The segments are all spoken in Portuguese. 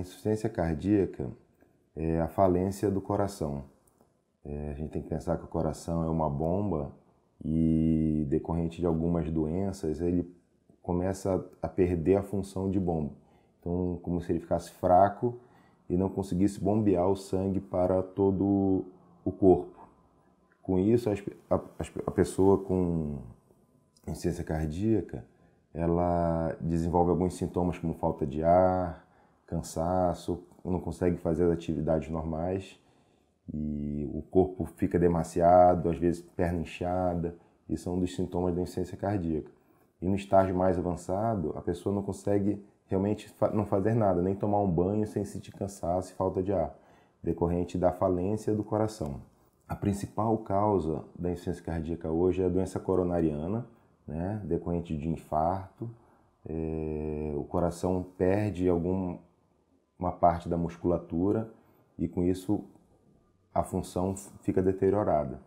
insuficiência cardíaca é a falência do coração. A gente tem que pensar que o coração é uma bomba e, decorrente de algumas doenças, ele começa a perder a função de bomba. Então, como se ele ficasse fraco e não conseguisse bombear o sangue para todo o corpo. Com isso, a pessoa com insuficiência cardíaca, ela desenvolve alguns sintomas como falta de ar, cansaço, não consegue fazer as atividades normais e o corpo fica demasiado, às vezes perna inchada, e são um dos sintomas da insuficiência cardíaca. E no estágio mais avançado, a pessoa não consegue realmente não fazer nada, nem tomar um banho sem sentir cansaço e falta de ar, decorrente da falência do coração. A principal causa da insuficiência cardíaca hoje é a doença coronariana, né, decorrente de infarto. O coração perde uma parte da musculatura e com isso a função fica deteriorada.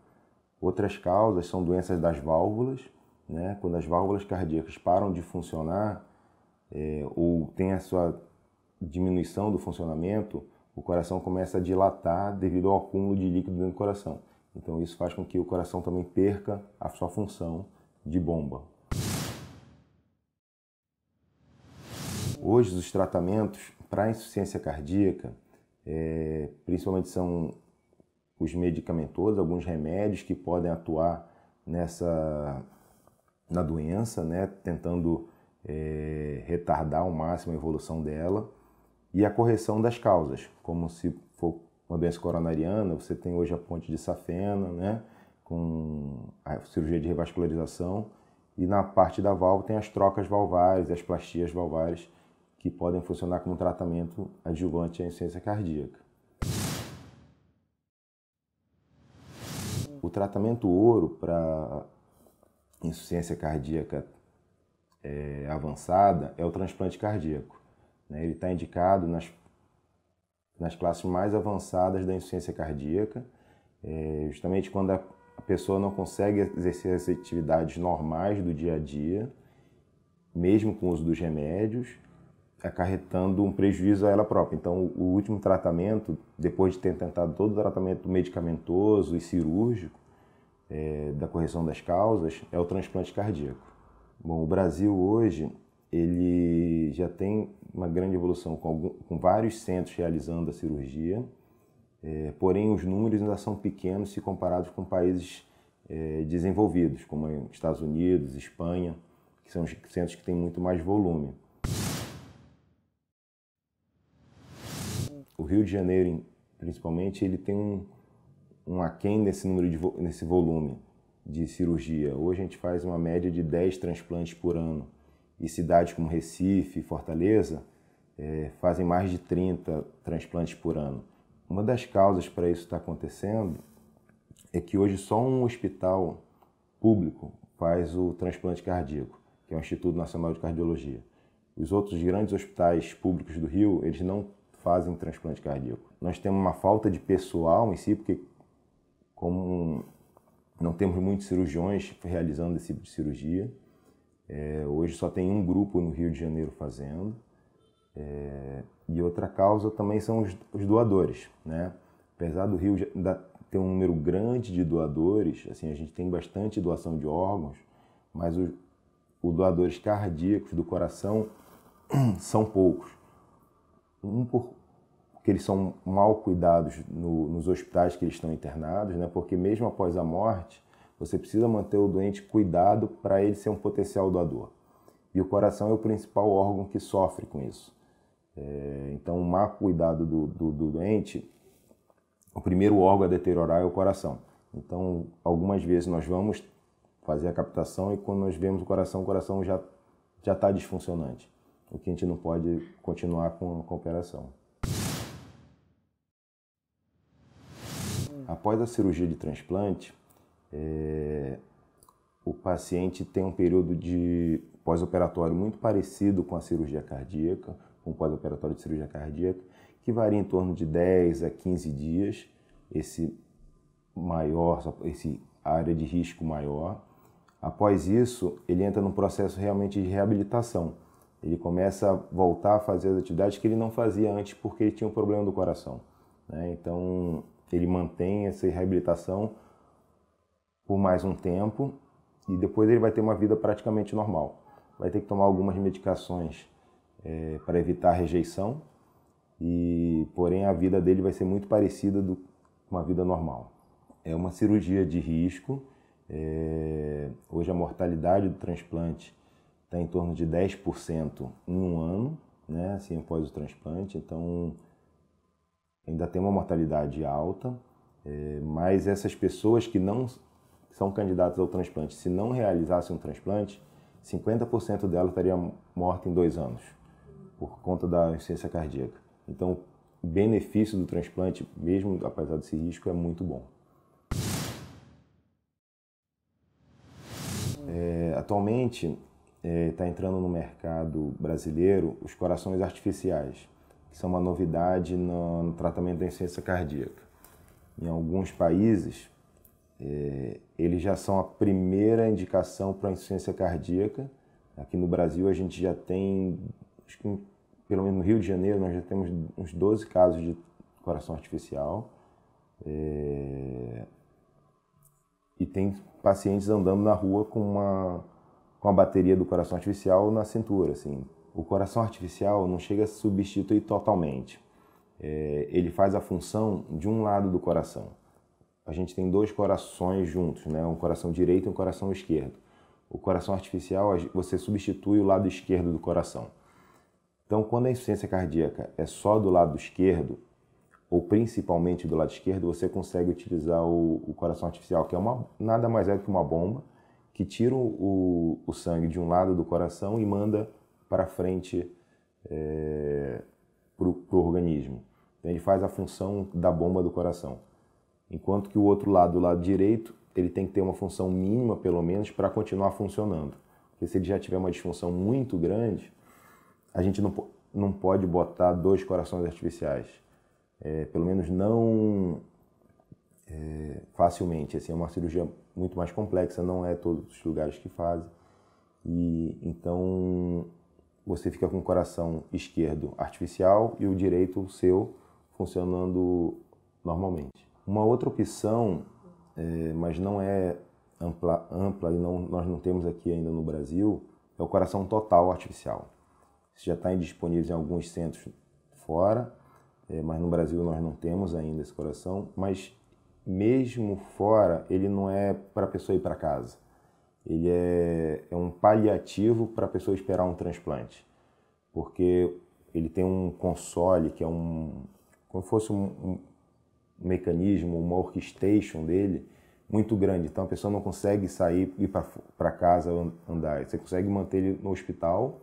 Outras causas são doenças das válvulas, né, quando as válvulas cardíacas param de funcionar ou tem a sua diminuição do funcionamento, o coração começa a dilatar devido ao acúmulo de líquido dentro do coração. Então isso faz com que o coração também perca a sua função de bomba. Hoje os tratamentos para a insuficiência cardíaca, principalmente são os medicamentosos, alguns remédios que podem atuar na doença, né, tentando retardar ao máximo a evolução dela, e a correção das causas, como se for uma doença coronariana, você tem hoje a ponte de safena, né, com a cirurgia de revascularização, e na parte da válvula tem as trocas valvares e as plastias valvares, que podem funcionar como tratamento adjuvante à insuficiência cardíaca. O tratamento ouro para insuficiência cardíaca avançada é o transplante cardíaco. Ele está indicado nas classes mais avançadas da insuficiência cardíaca, justamente quando a pessoa não consegue exercer as atividades normais do dia a dia, mesmo com o uso dos remédios, acarretando um prejuízo a ela própria. Então, o último tratamento, depois de ter tentado todo o tratamento medicamentoso e cirúrgico da correção das causas, é o transplante cardíaco. Bom, o Brasil hoje ele já tem uma grande evolução com vários centros realizando a cirurgia, porém os números ainda são pequenos se comparados com países desenvolvidos, como Estados Unidos, Espanha, que são os centros que têm muito mais volume. O Rio de Janeiro, principalmente, ele tem um aquém nesse volume de cirurgia. Hoje a gente faz uma média de 10 transplantes por ano. E cidades como Recife, Fortaleza, fazem mais de 30 transplantes por ano. Uma das causas para isso estar acontecendo é que hoje só um hospital público faz o transplante cardíaco, que é o Instituto Nacional de Cardiologia. Os outros grandes hospitais públicos do Rio, eles não fazem transplante cardíaco. Nós temos uma falta de pessoal em si, porque como não temos muitos cirurgiões realizando esse tipo de cirurgia, hoje só tem um grupo no Rio de Janeiro fazendo. E outra causa também são os doadores, né? Apesar do Rio ter um número grande de doadores, assim, a gente tem bastante doação de órgãos, mas os doadores cardíacos do coração são poucos. Porque eles são mal cuidados nos hospitais que eles estão internados, né? Porque mesmo após a morte, você precisa manter o doente cuidado para ele ser um potencial doador. E o coração é o principal órgão que sofre com isso. Então, o má cuidado do doente, o primeiro órgão a deteriorar é o coração. Então, algumas vezes nós vamos fazer a captação e quando nós vemos o coração já está disfuncionante. O que a gente não pode continuar com a operação. Após a cirurgia de transplante, o paciente tem um período de pós-operatório muito parecido com a cirurgia cardíaca, com o pós-operatório de cirurgia cardíaca, que varia em torno de 10 a 15 dias, esse área de risco maior. Após isso, ele entra num processo realmente de reabilitação, ele começa a voltar a fazer as atividades que ele não fazia antes porque ele tinha um problema do coração, né? Então, ele mantém essa reabilitação por mais um tempo e depois ele vai ter uma vida praticamente normal. Vai ter que tomar algumas medicações para evitar a rejeição, porém a vida dele vai ser muito parecida com uma vida normal. É uma cirurgia de risco. Hoje a mortalidade do transplante está em torno de 10% em um ano, né, assim, após o transplante. Então ainda tem uma mortalidade alta, mas essas pessoas que não são candidatas ao transplante, se não realizassem um transplante, 50% dela estaria morta em 2 anos, por conta da insuficiência cardíaca. Então, o benefício do transplante, mesmo apesar desse risco, é muito bom. Atualmente, está entrando no mercado brasileiro os corações artificiais, que são uma novidade no tratamento da insuficiência cardíaca. Em alguns países, eles já são a primeira indicação para a insuficiência cardíaca. Aqui no Brasil a gente já tem, acho que pelo menos no Rio de Janeiro, nós já temos uns 12 casos de coração artificial. E tem pacientes andando na rua com a bateria do coração artificial na cintura, assim. O coração artificial não chega a substituir totalmente. Ele faz a função de um lado do coração. A gente tem 2 corações juntos, né? Um coração direito e um coração esquerdo. O coração artificial, você substitui o lado esquerdo do coração. Então, quando a insuficiência cardíaca é só do lado esquerdo, ou principalmente do lado esquerdo, você consegue utilizar o coração artificial, que nada mais é que uma bomba, que tira o sangue de um lado do coração e manda para frente para o organismo. Então, ele faz a função da bomba do coração. Enquanto que o outro lado, o lado direito, ele tem que ter uma função mínima, pelo menos, para continuar funcionando. Porque se ele já tiver uma disfunção muito grande, a gente não pode botar 2 corações artificiais. Pelo menos não facilmente. Assim, é uma cirurgia muito mais complexa, não é todos os lugares que fazem. E então você fica com o coração esquerdo artificial e o direito, o seu, funcionando normalmente. Uma outra opção, mas não é ampla e nós não temos aqui ainda no Brasil, é o coração total artificial. Isso já está disponível em alguns centros fora, mas no Brasil nós não temos ainda esse coração. Mas mesmo fora, ele não é para a pessoa ir para casa. Ele é um paliativo para a pessoa esperar um transplante. Porque ele tem um console, que é como se fosse um mecanismo, uma workstation dele, muito grande. Então a pessoa não consegue sair e ir para casa andar. Você consegue manter ele no hospital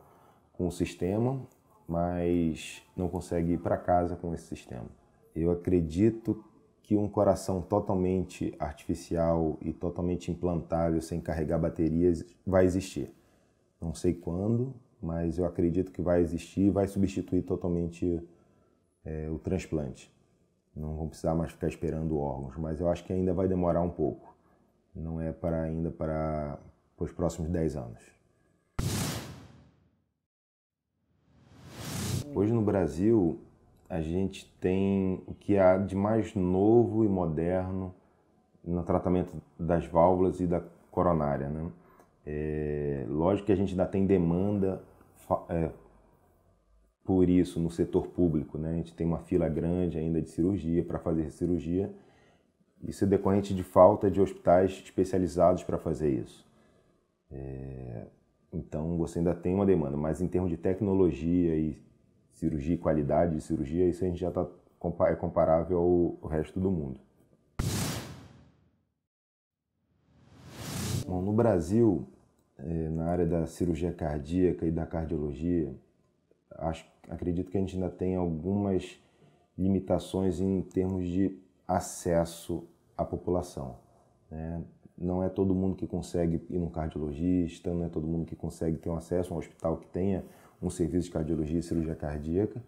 com o sistema, mas não consegue ir para casa com esse sistema. Eu acredito que um coração totalmente artificial e totalmente implantável, sem carregar baterias, vai existir. Não sei quando, mas eu acredito que vai existir e vai substituir totalmente o transplante. Não vão precisar mais ficar esperando órgãos, mas eu acho que ainda vai demorar um pouco. Não é ainda para os próximos 10 anos. Hoje no Brasil, a gente tem o que há de mais novo e moderno no tratamento das válvulas e da coronária, né? Lógico que a gente ainda tem demanda por isso no setor público, né? A gente tem uma fila grande ainda de cirurgia, para fazer cirurgia. Isso é decorrente de falta de hospitais especializados para fazer isso. Então você ainda tem uma demanda, mas em termos de tecnologia e cirurgia e qualidade de cirurgia, isso a gente já é comparável ao resto do mundo. Bom, no Brasil, na área da cirurgia cardíaca e da cardiologia, acredito que a gente ainda tem algumas limitações em termos de acesso à população, né? Não é todo mundo que consegue ir num cardiologista, não é todo mundo que consegue ter um acesso a um hospital que tenha um serviço de cardiologia e cirurgia cardíaca.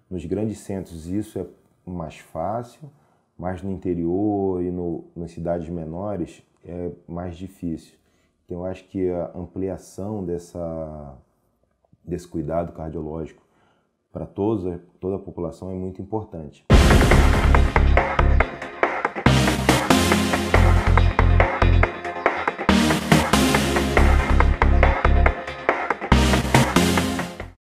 Nos grandes centros isso é mais fácil, mas no interior e nas cidades menores é mais difícil. Então eu acho que a ampliação desse cuidado cardiológico para toda a população é muito importante.